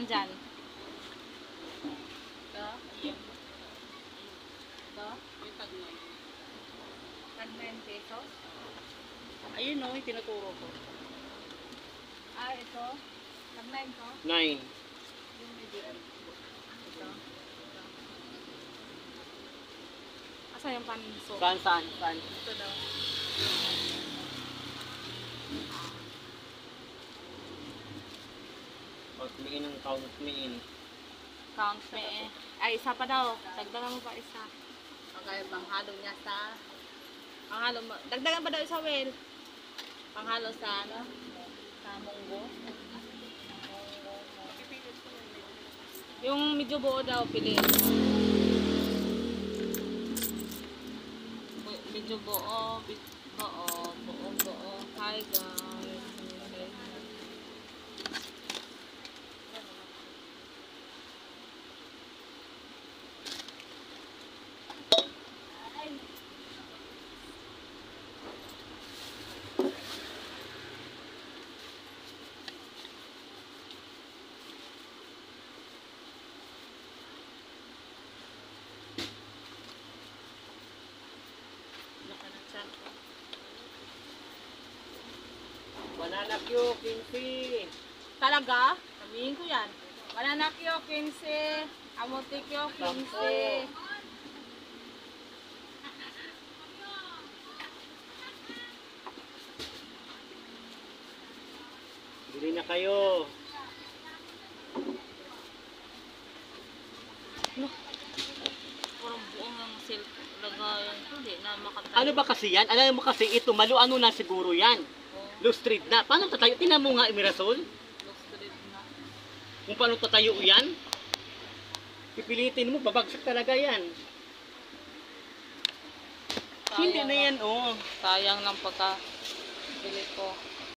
naman dyan? Ito. Ito. Yung tag-9. Tag-9 pesos. Ayun o, yung tinuturo ko. Ah, ito. Tag-9 to. 9. Yung medium. Ito. Asa yung panso? Saan? Ito daw. Pagmiin ng count miin. Count me eh. Ay, isa pa daw. Dagdagan mo pa isa. Okay, panghalo niya sa Panghalo mo. Dagdagan pa daw isa, Will. Panghalo sa ano? Sa munggo. Yung medyo buo daw, pili. Medyo buo. Buo. Hi, guys. Banana Q, 15. Talaga? Sabihin ko yan. Banana kyo, 15. Amote kyo, 15. Bili na kayo. Parang buong ng silk lagayan ko. Hindi na makatayo. Ano ba kasi yan? Alam mo kasi ito, maluano na siguro yan. Low street na. Paano tatayo? Tingnan mo nga, Mirasol. Lustrid na. Kung paano tatayo yan. Pipilitin mo, babagsak talaga yan. Hindi na yan, oh. Sayang ng pagka-bili ko.